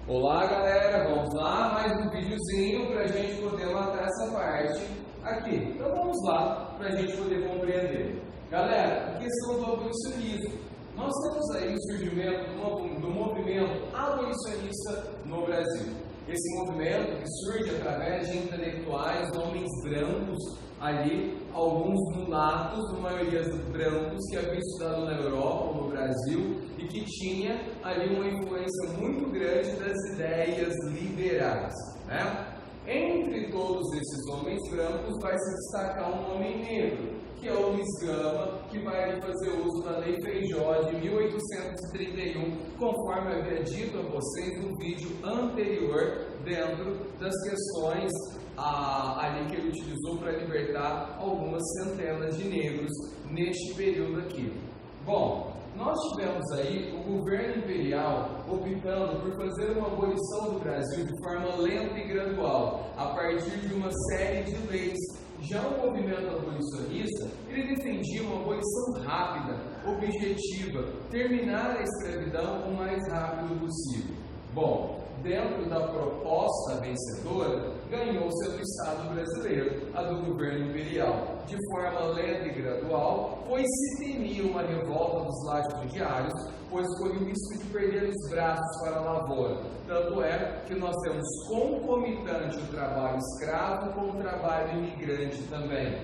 Olá galera, vamos lá, mais um videozinho para a gente poder matar essa parte aqui. Então vamos lá para a gente poder compreender. Galera, a questão do abolicionismo. Nós temos aí o surgimento do movimento abolicionista no Brasil. Esse movimento que surge através de intelectuais, homens brancos ali, alguns mulatos, a maioria brancos, que haviam estudado na Europa ou no Brasil e que tinha ali uma influência muito grande das ideias liberais, né? Entre todos esses homens brancos vai se destacar um homem negro, que é o Luiz Gama, que vai fazer uso da Lei Feijó de 1831, conforme eu havia dito a vocês no vídeo anterior, dentro das questões ali que ele utilizou para libertar algumas centenas de negros neste período aqui. Bom, nós tivemos aí o governo imperial optando por fazer uma abolição do Brasil de forma lenta e gradual, a partir de uma série de leis. Já o movimento abolicionista, ele defendia uma abolição rápida, objetiva, terminar a escravidão o mais rápido possível. Bom, dentro da proposta vencedora, ganhou-se a do Estado brasileiro, a do governo imperial, de forma lenta e gradual, pois se temia uma revolta dos latifundiários, pois corria o risco de perder os braços para a lavoura. Tanto é que nós temos concomitante o trabalho escravo com o trabalho imigrante também.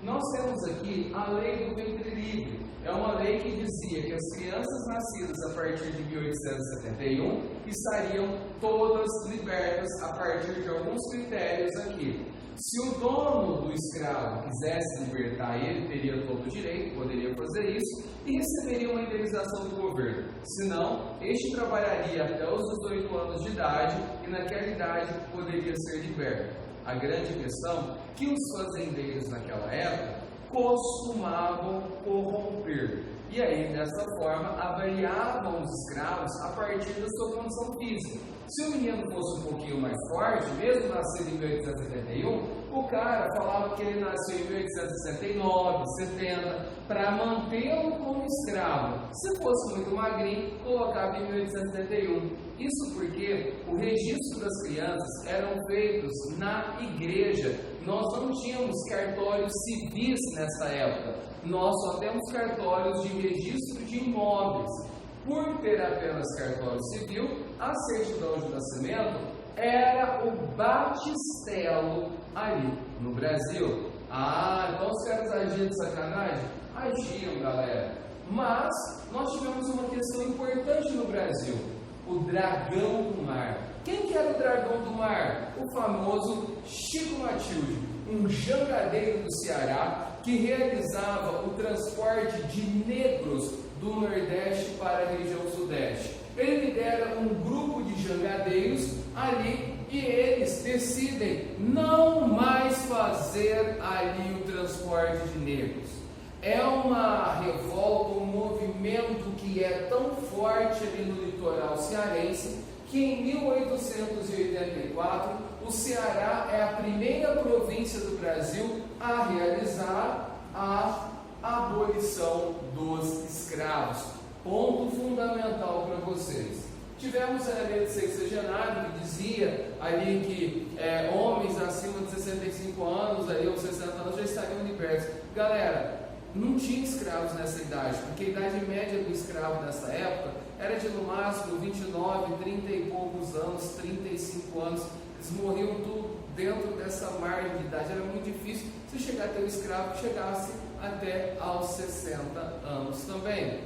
Nós temos aqui a lei do ventre livre. É uma lei que dizia que as crianças nascidas a partir de 1871 estariam todas libertas a partir de alguns critérios aqui. Se o dono do escravo quisesse libertar ele, teria todo o direito, poderia fazer isso e receberia uma indenização do governo. Senão, este trabalharia até os 18 anos de idade e naquela idade poderia ser liberto. A grande questão é que os fazendeiros naquela época costumavam corromper. E aí, dessa forma, avaliavam os escravos a partir da sua condição física. Se o menino fosse um pouquinho mais forte, mesmo nascido em 1871, o cara falava que ele nasceu em 1869, 70, para mantê-lo como escravo. Se fosse muito magrinho, colocava em 1871. Isso porque o registro das crianças eram feitos na igreja. Nós não tínhamos cartórios civis nessa época. Nós só temos cartórios de registro de imóveis. Por ter apenas cartório civil, a certidão de nascimento era o batistelo ali no Brasil. Então os caras agiam de sacanagem? Agiam, galera. Mas nós tivemos uma questão importante no Brasil: o dragão do mar. Quem que era o dragão do mar? O famoso Chico Matilde, um jangadeiro do Ceará que realizava o transporte de negros do Nordeste para a região Sudeste. Ele lidera um grupo de jangadeiros ali e eles decidem não mais fazer ali o transporte de negros. É uma revolta, um movimento que é tão forte ali no litoral cearense que em 1884 o Ceará é a primeira província do Brasil a realizar a abolição dos escravos. Ponto fundamental para vocês. Tivemos a lei do sexagenário que dizia ali que homens acima de 65 anos, ali, ou 60 anos, já estariam libertos. Galera, não tinha escravos nessa idade, porque a idade média do escravo nessa época era de no máximo 29, 30 e poucos anos, 35 anos. Eles morriam tudo dentro dessa margem de idade. Era muito difícil se chegar a ter um escravo que chegasse até aos 60 anos também.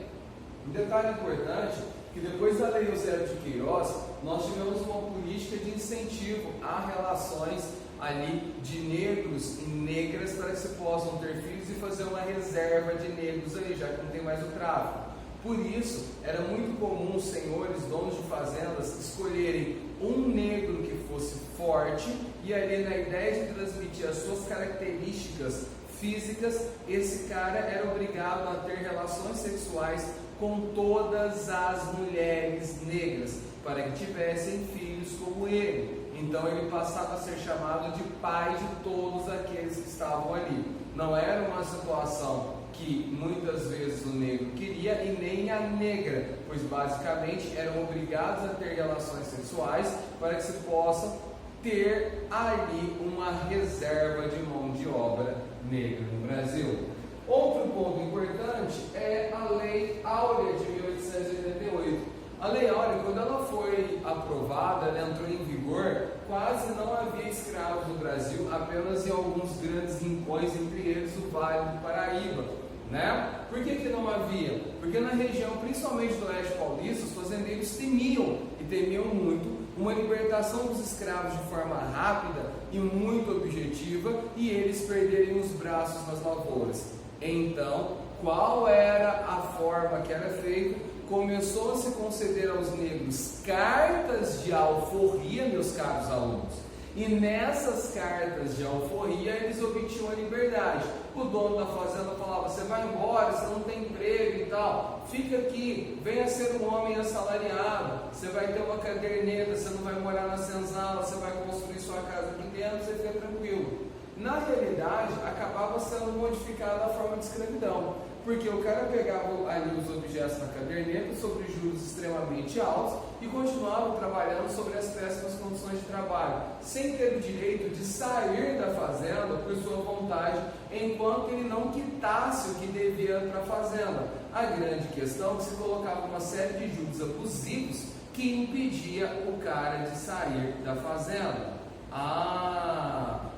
Um detalhe importante, que depois da Lei Eusébio de Queiroz, nós tivemos uma política de incentivo a relações ali de negros e negras para que se possam ter filhos e fazer uma reserva de negros ali, já que não tem mais o tráfico. Por isso, era muito comum os senhores, donos de fazendas, escolherem um negro que fosse forte e ali na ideia de transmitir as suas características físicas, esse cara era obrigado a ter relações sexuais com todas as mulheres negras, para que tivessem filhos como ele. Então ele passava a ser chamado de pai de todos aqueles que estavam ali. Não era uma situação que que muitas vezes o negro queria e nem a negra, pois basicamente eram obrigados a ter relações sexuais para que se possa ter ali uma reserva de mão de obra negra no Brasil. Outro ponto importante é a Lei Áurea de 1888. A Lei Áurea, quando ela foi aprovada, ela entrou em vigor, quase não havia escravos no Brasil, apenas em alguns grandes rincões, entre eles o Vale do Paraíba, né? Por que não havia? Porque na região, principalmente do Oeste Paulista, os fazendeiros temiam, e temiam muito, uma libertação dos escravos de forma rápida e muito objetiva, e eles perderem os braços nas lavouras. Então, qual era a forma que era feita? Começou a se conceder aos negros cartas de alforria, meus caros alunos, e nessas cartas de alforria eles obtinham a liberdade. O dono da fazenda falava: você vai embora, você não tem emprego e tal, fica aqui, venha ser um homem assalariado, você vai ter uma caderneta, você não vai morar na senzala, você vai construir sua casa aqui dentro, você fica tranquilo. Na realidade, acabava sendo modificada a forma de escravidão, porque o cara pegava ali os objetos na caderneta sobre juros extremamente altos e continuava trabalhando sobre as péssimas condições de trabalho, sem ter o direito de sair da fazenda por sua vontade, enquanto ele não quitasse o que devia para a fazenda. A grande questão é que se colocava uma série de juros abusivos que impedia o cara de sair da fazenda.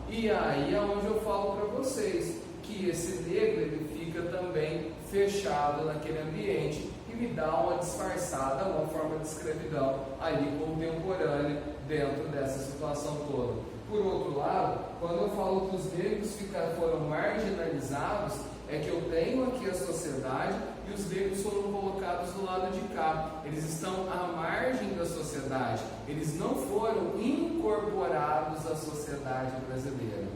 E aí é onde eu falo para vocês que esse negro ele fica também fechado naquele ambiente e me dá uma disfarçada, uma forma de escravidão ali contemporânea dentro dessa situação toda. Por outro lado, quando eu falo que os negros foram marginalizados, é que eu tenho aqui a sociedade e os negros foram colocados do lado de cá. Eles estão à margem da sociedade, eles não foram incorporados à sociedade brasileira.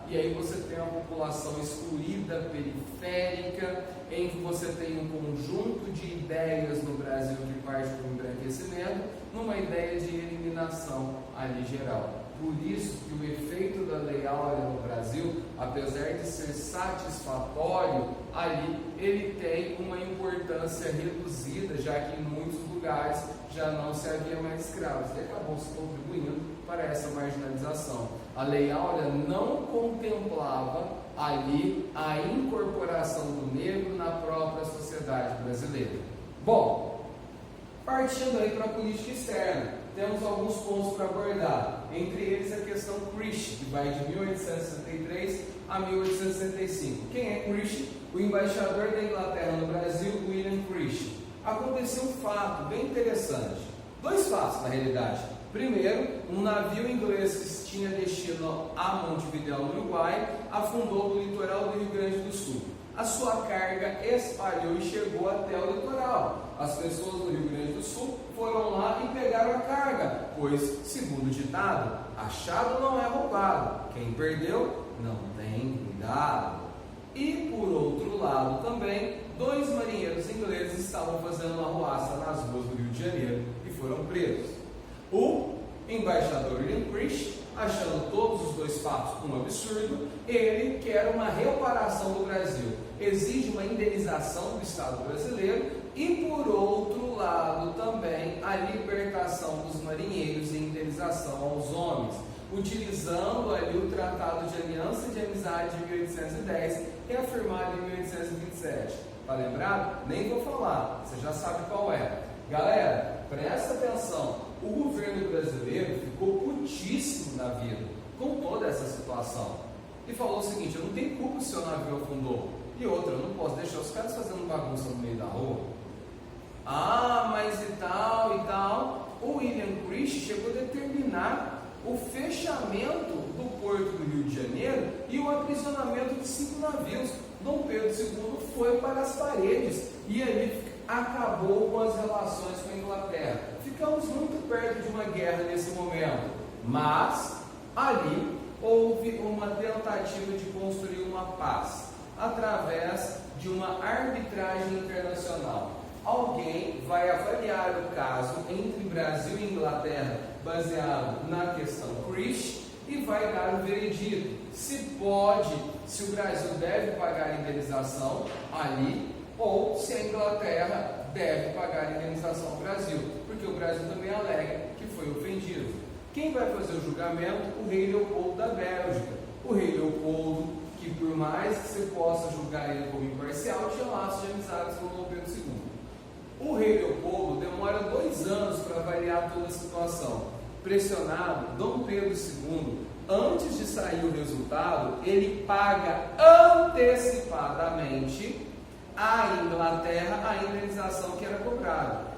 E aí você tem uma população excluída, periférica, em que você tem um conjunto de ideias no Brasil que parte do embranquecimento, numa ideia de eliminação ali geral. Por isso que o efeito da Lei Áurea no Brasil, apesar de ser satisfatório, ali ele tem uma importância reduzida, já que em muitos lugares já não se havia mais escravos, e acabou se contribuindo para essa marginalização. A Lei Áurea não contemplava ali a incorporação do negro na própria sociedade brasileira. Bom, partindo aí para a política externa, temos alguns pontos para abordar, entre eles a questão Christie, que vai de 1863 a 1865. Quem é Christie? O embaixador da Inglaterra no Brasil, William Christie. Aconteceu um fato bem interessante, dois fatos na realidade. Primeiro, um navio inglês que tinha destino a Montevidéu, no Uruguai, afundou no litoral do Rio Grande do Sul. A sua carga espalhou e chegou até o litoral. As pessoas do Rio Grande do Sul foram lá e pegaram a carga, pois, segundo o ditado, achado não é roubado, quem perdeu não tem cuidado. E por outro lado também, dois marinheiros ingleses estavam fazendo uma arruaça nas ruas do Rio de Janeiro e foram presos. O embaixador William Christie, achando todos os dois fatos um absurdo, ele quer uma reparação do Brasil, exige uma indenização do Estado brasileiro e, por outro lado, também a libertação dos marinheiros e indenização aos homens, utilizando ali o Tratado de Aliança e de Amizade de 1810, reafirmado em 1827. Tá lembrado? Nem vou falar, você já sabe qual é. Galera, presta atenção, o governo brasileiro ficou putíssimo na vida com toda essa situação e falou o seguinte: eu não tenho culpa se o seu navio afundou, e outra, eu não posso deixar os caras fazendo bagunça no meio da rua. Mas e tal, o William Christie chegou a determinar o fechamento do porto do Rio de Janeiro e o aprisionamento de 5 navios. Dom Pedro II foi para as paredes e ali acabou com as relações com a Inglaterra. Ficamos muito perto de uma guerra nesse momento, mas ali houve uma tentativa de construir uma paz através de uma arbitragem internacional. Alguém vai avaliar o caso entre Brasil e Inglaterra baseado na questão Christie e vai dar o veredito. Se o Brasil deve pagar a indenização ali, ou se a Inglaterra deve pagar a indenização ao Brasil, porque o Brasil também alega que foi ofendido. Quem vai fazer o julgamento? O rei Leopoldo da Bélgica. O rei Leopoldo, que por mais que você possa julgar ele como imparcial, tinha laços de amizades com Dom Pedro II. O rei Leopoldo demora 2 anos para avaliar toda a situação. Pressionado, Dom Pedro II, antes de sair o resultado, ele paga antecipadamente à Inglaterra a indenização que era cobrada.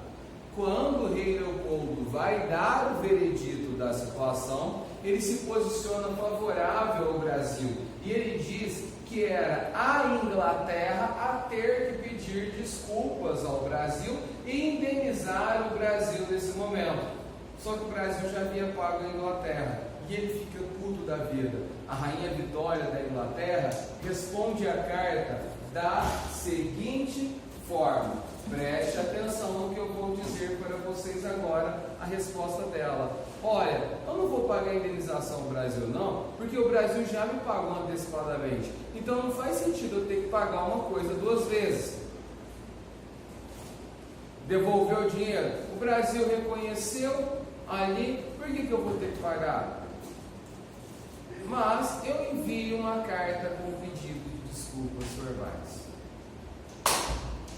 Quando o rei Leopoldo vai dar o veredito da situação, ele se posiciona favorável ao Brasil e ele diz que era a Inglaterra a ter que pedir desculpas ao Brasil e indenizar o Brasil nesse momento. Só que o Brasil já havia pago a Inglaterra e ele fica puto da vida. A rainha Vitória da Inglaterra responde a carta da seguinte forma. Preste atenção no que eu vou dizer para vocês agora, a resposta dela. Olha, eu não vou pagar a indenização ao Brasil não, porque o Brasil já me pagou antecipadamente. Então não faz sentido eu ter que pagar uma coisa 2 vezes. Devolver o dinheiro. O Brasil reconheceu ali, por que eu vou ter que pagar? Mas eu envio uma carta com pedido de desculpas verbais.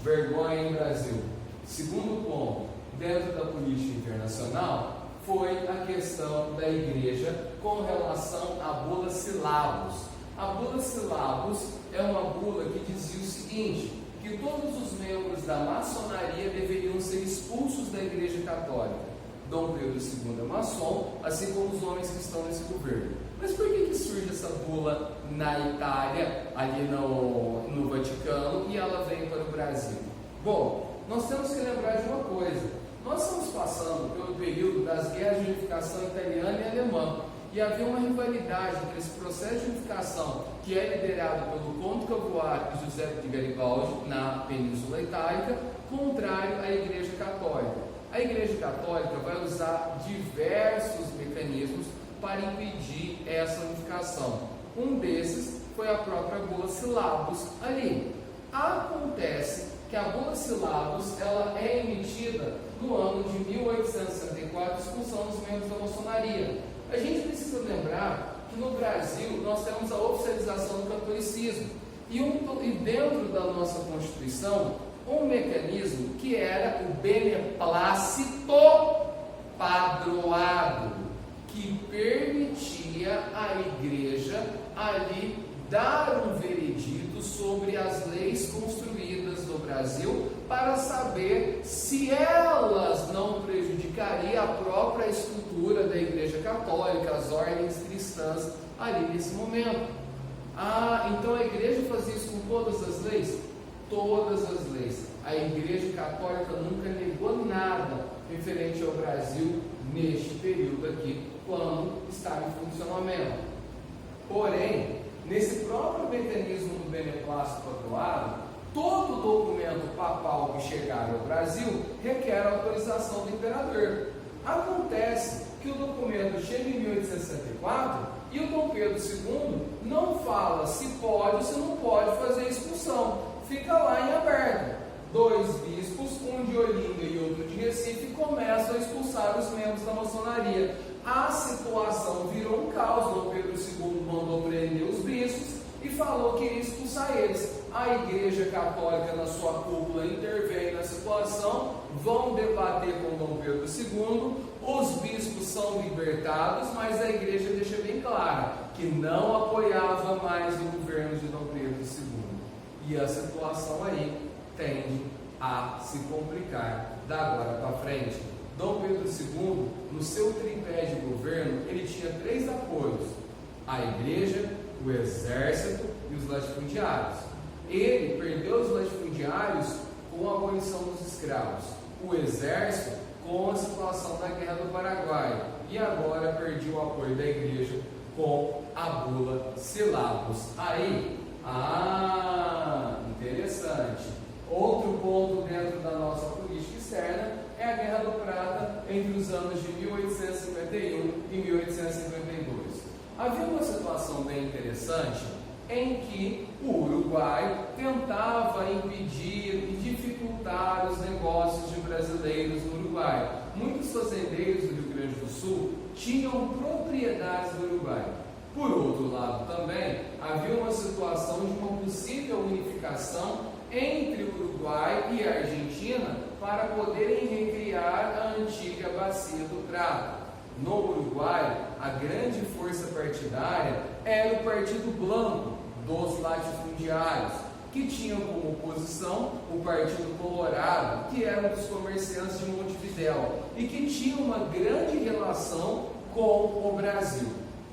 Vergonha em Brasil. Segundo ponto, dentro da política internacional, foi a questão da igreja com relação à bula Silabus. A bula Silabus é uma bula que dizia o seguinte, que todos os membros da maçonaria deveriam ser expulsos da igreja católica. Dom Pedro II é maçom, assim como os homens que estão nesse governo. Mas por que surge essa bula na Itália, ali no Vaticano, e ela vem para o Brasil? Bom, nós temos que lembrar de uma coisa. Nós estamos passando pelo período das guerras de unificação italiana e alemã, e havia uma rivalidade entre esse processo de unificação, que é liderado pelo Conde Cavour e José de Garibaldi, na Península Itálica, contrário à Igreja Católica. A Igreja Católica vai usar diversos mecanismos para impedir essa unificação. Um desses foi a própria bula Silabus ali. Acontece que a bula Silabus ela é emitida no ano de 1864, expulsão dos membros da maçonaria. A gente precisa lembrar que no Brasil nós temos a oficialização do catolicismo e dentro da nossa Constituição um mecanismo que era o beneplácito padroado, que permitia à igreja ali dar um veredito sobre as leis construídas no Brasil para saber se elas não prejudicariam a própria estrutura da igreja católica, as ordens cristãs ali nesse momento. Então a igreja fazia isso com todas as leis? Todas as leis. A Igreja Católica nunca negou nada referente ao Brasil neste período aqui, quando estava em funcionamento. Porém, nesse próprio mecanismo do beneplácito padroado, todo documento papal que chegar ao Brasil requer a autorização do imperador. Acontece que o documento chega em 1864 e o Dom Pedro II não fala se pode ou se não pode fazer a expulsão. Fica lá em aberto. 2 bispos, um de Olinda e outro de Recife, começam a expulsar os membros da maçonaria. A situação virou um caos. Dom Pedro II mandou prender os bispos e falou que iria expulsar eles. A Igreja Católica, na sua cúpula, intervém na situação, vão debater com Dom Pedro II, os bispos são libertados, mas a Igreja deixa bem clara que não apoiava mais o governo de Dom Pedro II. E a situação aí tende a se complicar da agora para frente. Dom Pedro II, no seu tripé de governo, ele tinha 3 apoios: a igreja, o exército e os latifundiários. Ele perdeu os latifundiários com a abolição dos escravos, o exército com a situação da Guerra do Paraguai, e agora perdeu o apoio da igreja com a bula Silabus. Aí, interessante. Outro ponto dentro da nossa política externa é a Guerra do Prata entre os anos de 1851 e 1852. havia uma situação bem interessante em que o Uruguai tentava impedir e dificultar os negócios de brasileiros no Uruguai. Muitos fazendeiros do Rio Grande do Sul tinham propriedades no Uruguai. Por outro lado também, havia uma situação de uma possível unificação entre o Uruguai e a Argentina para poderem recriar a antiga Bacia do Prata. No Uruguai, a grande força partidária era o Partido Blanco dos latifundiários, que tinham como oposição o Partido Colorado, que era um dos comerciantes de Montevidéu e que tinha uma grande relação com o Brasil.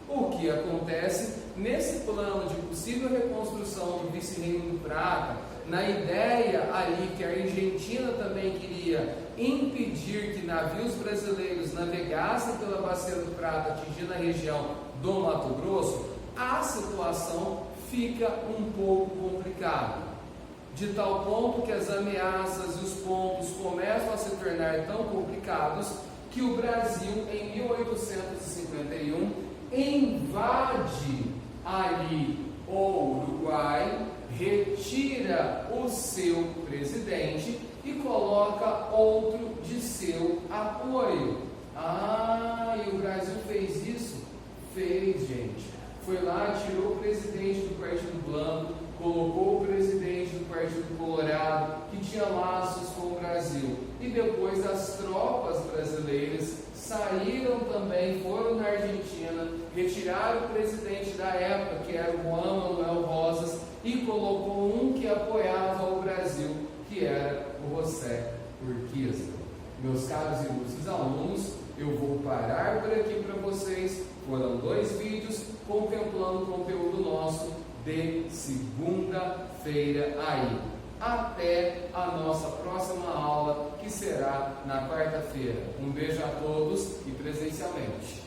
O que acontece nesse plano de possível reconstrução do vice-reino do Prata, na ideia ali que a Argentina também queria impedir que navios brasileiros navegassem pela Bacia do Prata, atingindo a região do Mato Grosso, a situação fica um pouco complicada, de tal ponto que as ameaças e os pontos começam a se tornar tão complicados que o Brasil, em 1851, invade ali o Uruguai, retira o seu presidente e coloca outro de seu apoio. E o Brasil fez isso? Fez, gente. Foi lá, tirou o presidente do Partido Blanco, colocou o presidente do Partido Colorado, que tinha laços com o Brasil. E depois as tropas brasileiras saíram também, foram na Argentina, retiraram o presidente da época, que era o Juan Manuel Rosas, e colocou um que apoiava o Brasil, que era o José Urquiza. Meus caros e ilustres alunos, eu vou parar por aqui para vocês. Foram 2 vídeos contemplando o conteúdo nosso de segunda-feira aí. Até a nossa próxima aula, que será na quarta-feira. Um beijo a todos e presencialmente.